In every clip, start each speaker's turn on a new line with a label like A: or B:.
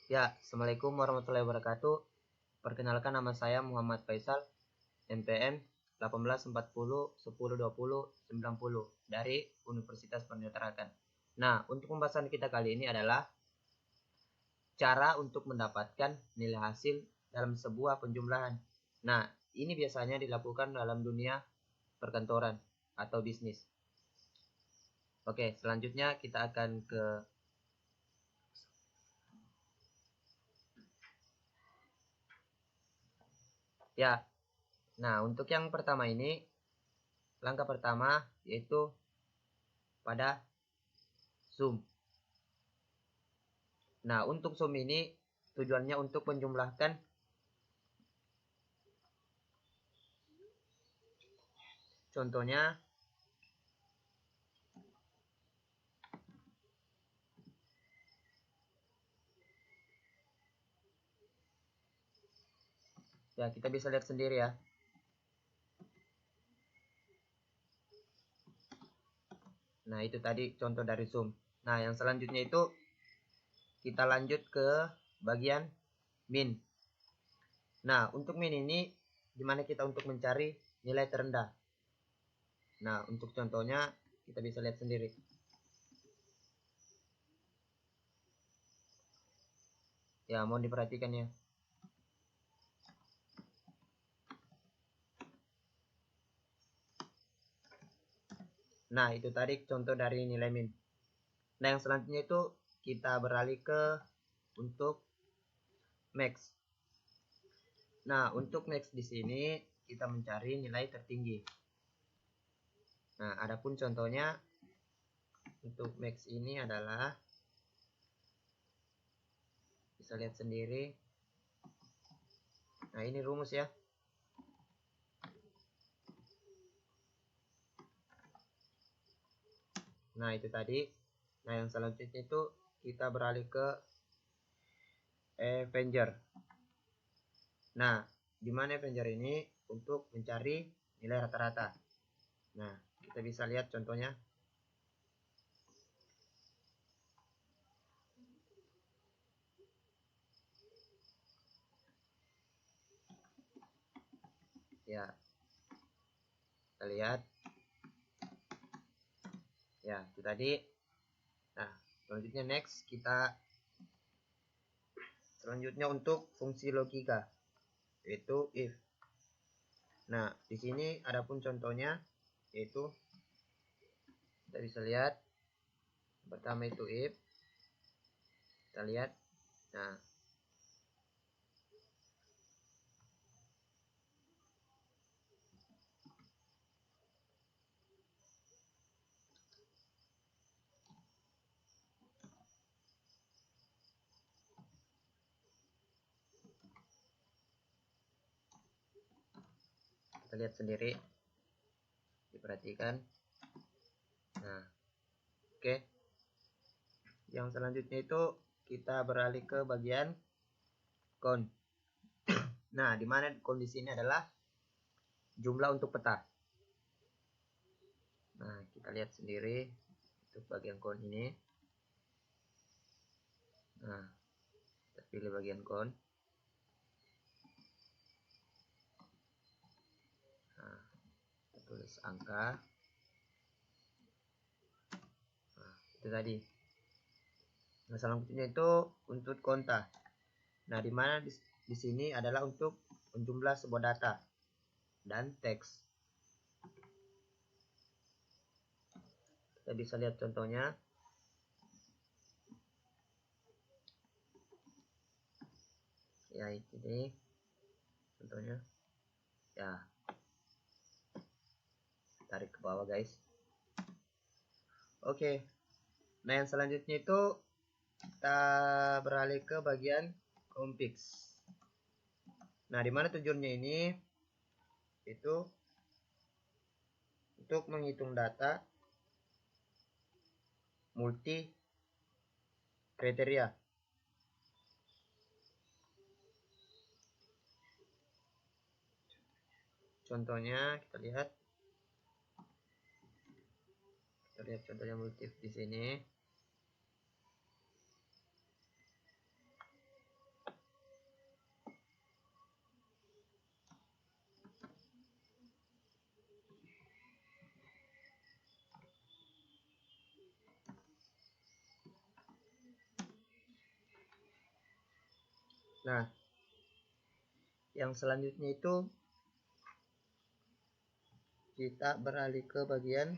A: Ya, Assalamualaikum warahmatullahi wabarakatuh. Perkenalkan, nama saya Muhammad Faisal, NPM 1840102090 dari Universitas Bandung Tarakan. Nah, untuk pembahasan kita kali ini adalah cara untuk mendapatkan nilai hasil dalam sebuah penjumlahan. Nah, ini biasanya dilakukan dalam dunia perkantoran atau bisnis. Oke, selanjutnya kita akan ke ya. Nah, untuk yang pertama ini, langkah pertama yaitu pada sum. Nah, untuk sum ini tujuannya untuk menjumlahkan contohnya ya, kita bisa lihat sendiri ya. Nah, itu tadi contoh dari sum. Nah, yang selanjutnya itu kita lanjut ke bagian min. Nah, untuk min ini gimana kita untuk mencari nilai terendah. Nah, untuk contohnya kita bisa lihat sendiri. Ya, mohon diperhatikan ya. Nah, itu tadi contoh dari nilai min. Nah, yang selanjutnya itu kita beralih ke untuk max. Nah, untuk max di sini kita mencari nilai tertinggi. Nah, adapun contohnya untuk max ini adalah bisa lihat sendiri. Nah, ini rumus ya. Nah, itu tadi. Nah, yang selanjutnya itu kita beralih ke Avenger. Nah, di mana Avenger ini untuk mencari nilai rata-rata. Nah, kita bisa lihat contohnya. Ya, kita lihat. Ya, itu tadi. Nah, selanjutnya next kita selanjutnya untuk fungsi logika yaitu if. Nah, di sini adapun contohnya yaitu kita bisa lihat pertama itu if. Kita lihat. Nah, kita lihat sendiri, diperhatikan. Nah, oke. Yang selanjutnya itu kita beralih ke bagian count. Nah, di mana kondisi ini adalah jumlah untuk peta. Nah, kita lihat sendiri untuk bagian count ini. Nah, kita pilih bagian count. Nah, kita tulis angka. Nah, itu tadi. Nah, selanjutnya itu untuk konta. Nah, di mana di sini adalah untuk menjumlah sebuah data dan teks. Kita bisa lihat contohnya. Ya, ini contohnya. Ya, tarik ke bawah guys. Oke. Nah, yang selanjutnya itu kita beralih ke bagian complex. Nah, di mana tujuannya ini itu untuk menghitung data multi kriteria. Contohnya kita lihat contohnya multi di sini. Nah, yang selanjutnya itu kita beralih ke bagian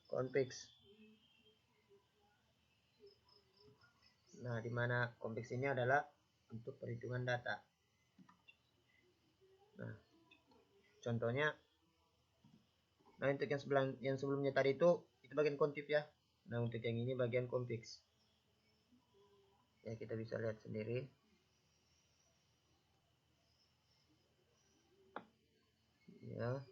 A: convex. Nah, di mana convex ini adalah untuk perhitungan data. Nah, contohnya, nah untuk yang sebelumnya tadi itu bagian kontiv ya. Nah, untuk yang ini bagian convex. Ya, kita bisa lihat sendiri. Ya.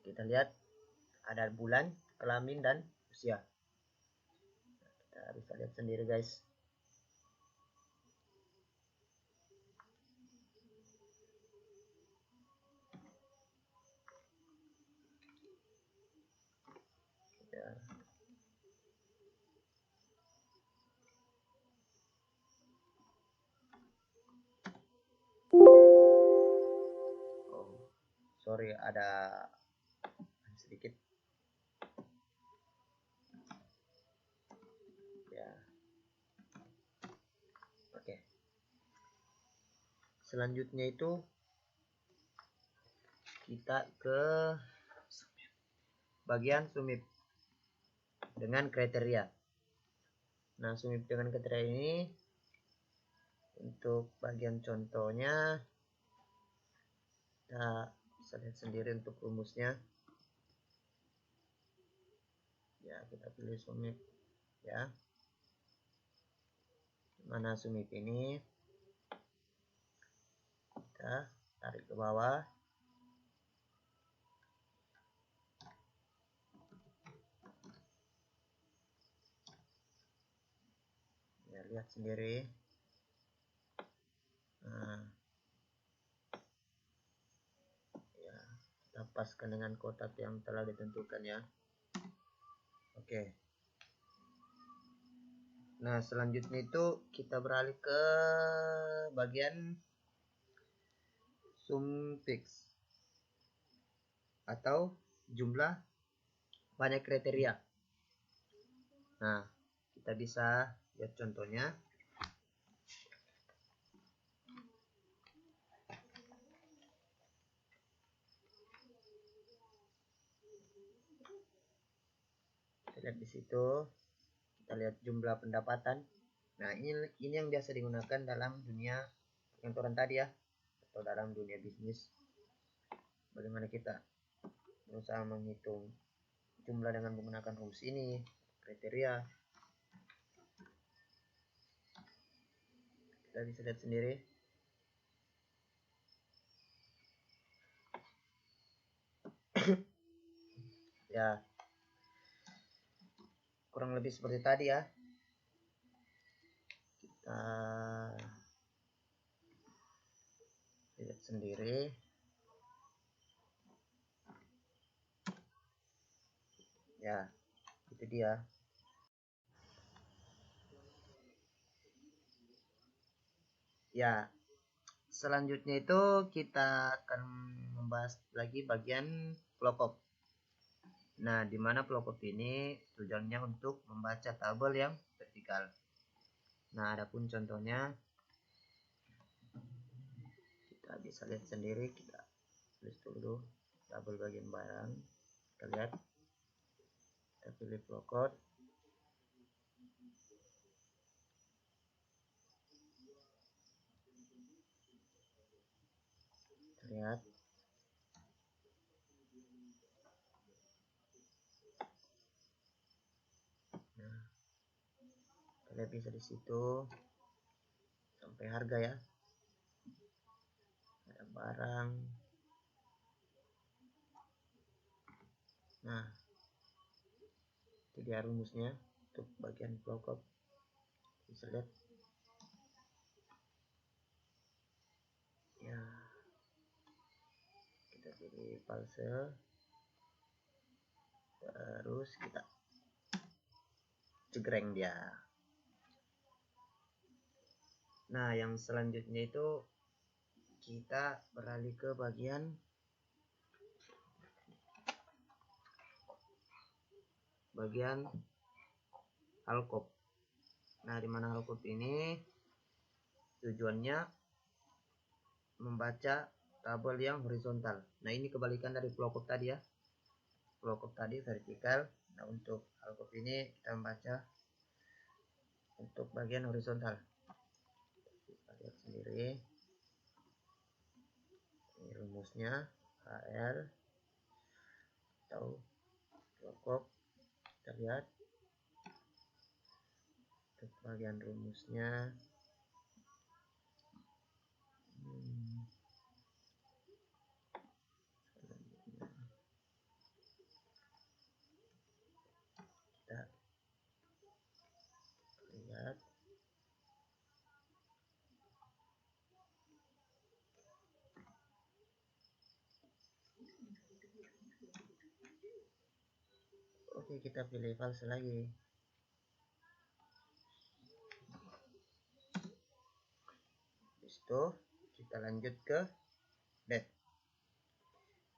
A: Kita lihat ada bulan, kelamin, dan usia. Kita bisa lihat sendiri guys. Ya. Oh, sorry, ada sedikit. Ya. Oke. Selanjutnya itu kita ke bagian sumip dengan kriteria. Nah, sumip dengan kriteria ini untuk bagian contohnya kita bisa lihat sendiri untuk rumusnya. Ya, kita pilih sumip ya. Mana sumip ini kita tarik ke bawah. Ya, lihat sendiri. Nah, ya, kita paskan dengan kotak yang telah ditentukan ya. Oke. Nah, selanjutnya itu kita beralih ke bagian sum fix atau jumlah banyak kriteria. Nah, kita bisa lihat contohnya. Kita lihat di situ. Kita lihat jumlah pendapatan. Nah, ini yang biasa digunakan dalam dunia kantoran tadi ya, atau dalam dunia bisnis. Bagaimana kita berusaha menghitung jumlah dengan menggunakan rumus ini, kriteria. Kita bisa lihat sendiri. Ya, kurang lebih seperti tadi ya. Kita lihat sendiri. Ya, itu dia. Ya, selanjutnya itu kita akan membahas lagi bagian plokop. Nah, di mana plokop ini tujuannya untuk membaca tabel yang vertikal. Nah, adapun contohnya kita bisa lihat sendiri. Kita tulis dulu tabel bagian barang. Kita lihat. Kita pilih plokop. Kita lihat. Nah, kita lihat bisa di situ sampai harga ya. Ada barang. Nah, itu dia rumusnya untuk bagian plokop. Bisa lihat. Ya, kita pilih parcel. terus kita cegreng dia. Nah, yang selanjutnya itu kita beralih ke bagian halkop. Nah, di mana halkop ini tujuannya membaca tabel yang horizontal. Nah, ini kebalikan dari flowcop tadi ya. Flowcop tadi vertikal. Nah, untuk halkop ini kita membaca untuk bagian horizontal. Kita lihat sendiri. Ini rumusnya HL atau flowcop. Kita lihat untuk bagian rumusnya. Kita lihat oke, kita pilih false lagi. Itu kita lanjut ke date.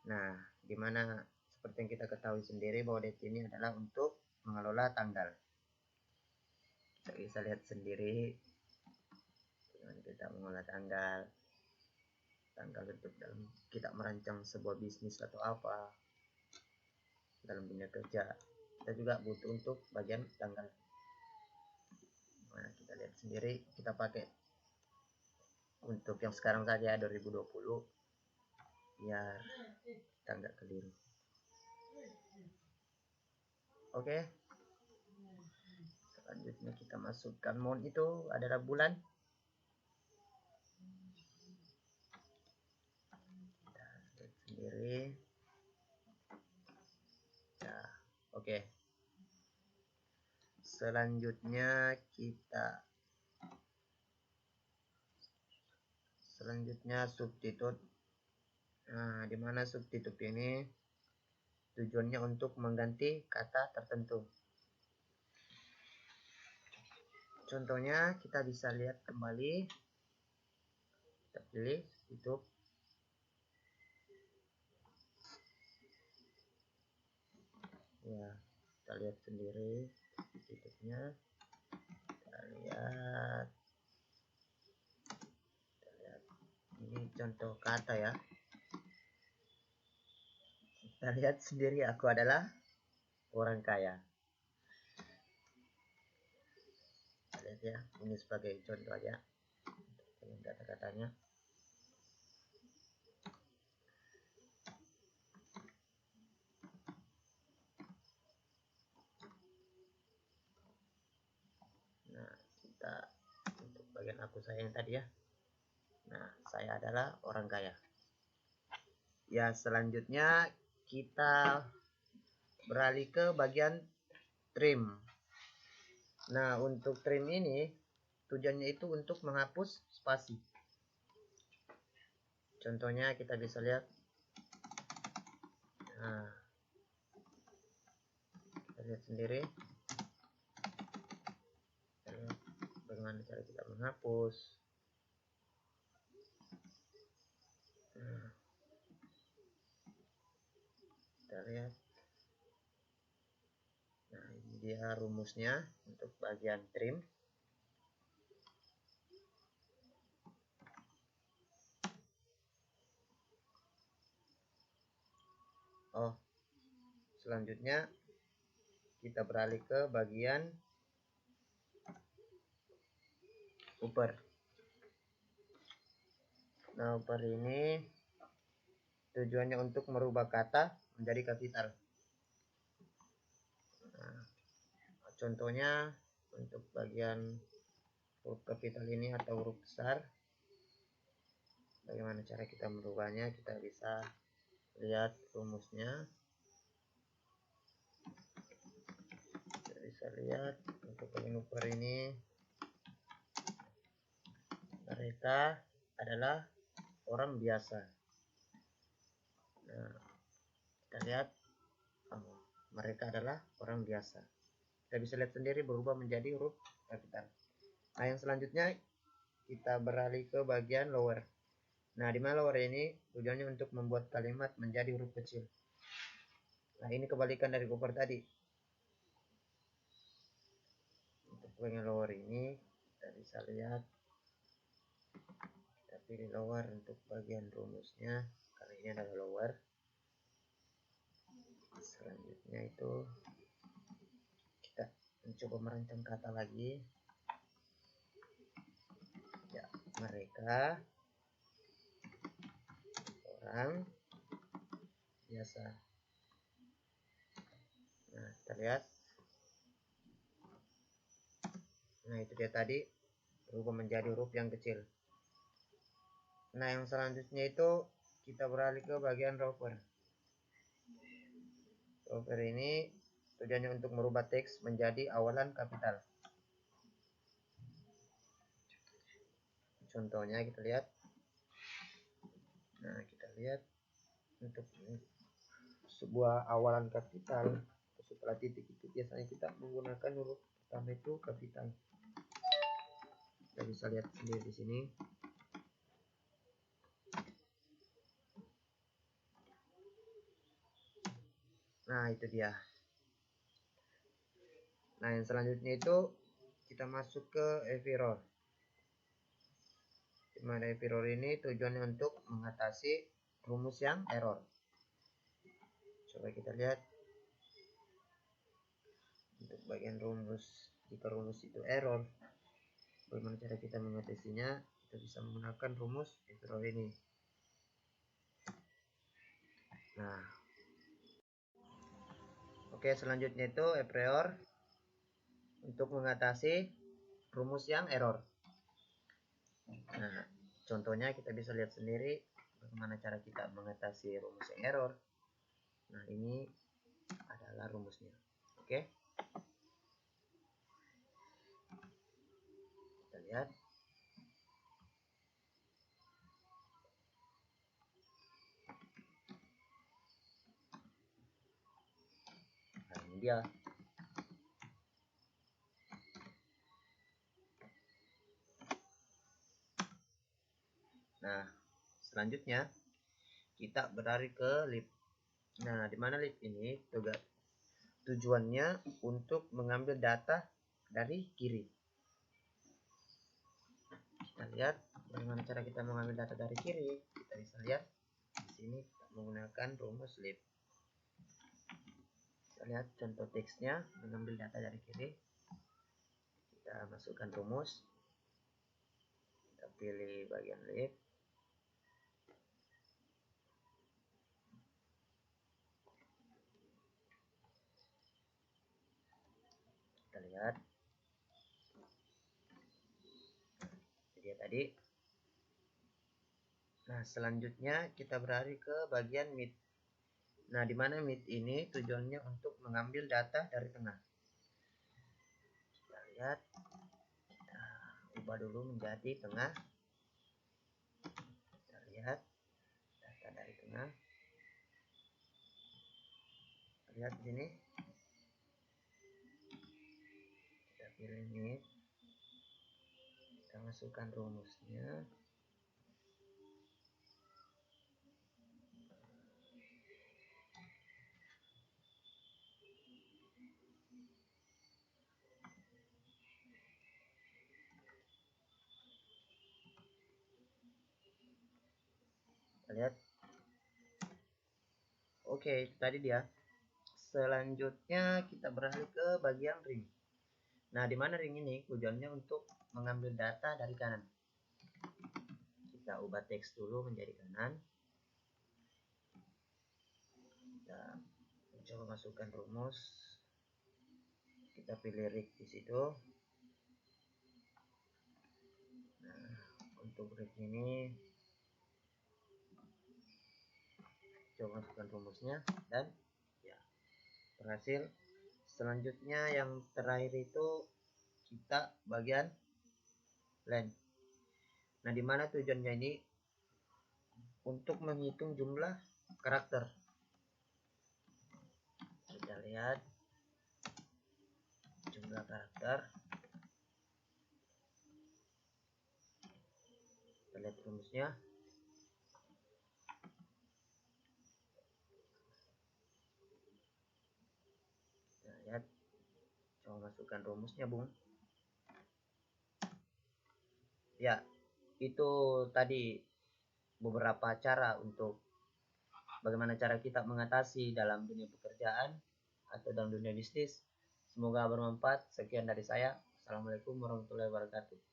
A: Nah, dimana seperti yang kita ketahui sendiri bahwa date ini adalah untuk mengelola tanggal. Kita bisa lihat sendiri bagaimana kita mengelola tanggal untuk dalam kita merancang sebuah bisnis atau apa dalam dunia kerja. Kita juga butuh untuk bagian tanggal. Nah, kita lihat sendiri, kita pakai untuk yang sekarang saja 2020 biar kita nggak keliru. Oke, selanjutnya kita masukkan month itu adalah bulan. Kita lihat sendiri. Nah, oke. Selanjutnya substitute. Nah, dimana substitute ini tujuannya untuk mengganti kata tertentu. Contohnya kita bisa lihat kembali. Kita pilih substitute. Ya, kita lihat sendiri substitute-nya. Kita lihat ini contoh kata ya. Kita lihat sendiri, aku adalah orang kaya. Kita lihat ya, ini sebagai contoh aja dengan kata-katanya. Nah, kita untuk bagian saya yang tadi ya. Nah, saya adalah orang kaya. Ya, selanjutnya kita beralih ke bagian trim. Nah, untuk trim ini tujuannya itu untuk menghapus spasi. Contohnya kita bisa lihat. Nah, kita lihat sendiri. Kita lihat bagaimana cara kita menghapus. Nah, kita lihat. Nah, ini dia rumusnya untuk bagian trim. Oh, selanjutnya kita beralih ke bagian upper. Nah, upper ini tujuannya untuk merubah kata menjadi kapital. Nah, contohnya untuk bagian huruf kapital ini atau huruf besar, bagaimana cara kita merubahnya? Kita bisa lihat rumusnya. Kita bisa lihat untuk bagian upper ini, mereka adalah orang biasa. Nah, kita lihat mereka adalah orang biasa. Kita bisa lihat sendiri berubah menjadi huruf kapital. Nah, yang selanjutnya kita beralih ke bagian lower. Nah, di mana lower ini tujuannya untuk membuat kalimat menjadi huruf kecil. Nah, ini kebalikan dari upper tadi. Untuk bagian lower ini kita bisa lihat, kita pilih lower untuk bagian rumusnya karena ini adalah lower. Selanjutnya itu kita mencoba merancang kata lagi. Ya, mereka orang biasa. Nah, kita lihat. Nah, itu dia tadi berubah menjadi huruf yang kecil. Nah, yang selanjutnya itu kita beralih ke bagian rover. Rover ini tujuannya untuk merubah teks menjadi awalan kapital. Contohnya kita lihat. Nah, kita lihat untuk sebuah awalan kapital setelah titik itu biasanya kita menggunakan huruf pertama itu kapital. Kita bisa lihat sendiri di sini. Nah, itu dia. Nah, yang selanjutnya itu kita masuk ke if error. Dimana if error ini tujuannya untuk mengatasi rumus yang error. Coba kita lihat untuk bagian rumus. Jika rumus itu error, bagaimana cara kita mengatasinya? Kita bisa menggunakan rumus if error ini. Nah, oke, selanjutnya itu if error untuk mengatasi rumus yang error. Nah, contohnya kita bisa lihat sendiri bagaimana cara kita mengatasi rumus yang error. Nah, ini adalah rumusnya. Oke. Kita lihat. Nah, ini dia. Nah, selanjutnya kita beralih ke lip. Nah, di mana lip ini tujuannya untuk mengambil data dari kiri. Kita lihat bagaimana cara kita mengambil data dari kiri. Kita bisa lihat di sini kita menggunakan rumus lip. Kita lihat contoh teksnya mengambil data dari kiri. Kita masukkan rumus. Kita pilih bagian lip. Kita lihat. Jadi tadi. Nah, selanjutnya kita beralih ke bagian mid. Nah, di mana mid ini tujuannya untuk mengambil data dari tengah. Kita lihat. Kita ubah dulu menjadi tengah. Kita lihat data dari tengah. Kita lihat di sini. Kita pilih mid. Kita masukkan rumusnya. Kita lihat. Oke, tadi dia. Selanjutnya kita beralih ke bagian ring. Nah, di mana ring ini tujuannya untuk mengambil data dari kanan. Kita ubah teks dulu menjadi kanan. Kita coba masukkan rumus. Kita pilih rig di situ. Nah, untuk rig ini coba masukkan rumusnya dan ya berhasil. Selanjutnya yang terakhir itu kita bagian length. Nah, di mana tujuannya ini untuk menghitung jumlah karakter. Kita lihat jumlah karakter. Kita lihat rumusnya. Kita lihat, coba masukkan rumusnya, Bung. Ya, itu tadi beberapa cara untuk bagaimana cara kita mengatasi dalam dunia pekerjaan atau dalam dunia bisnis. Semoga bermanfaat. Sekian dari saya. Assalamualaikum warahmatullahi wabarakatuh.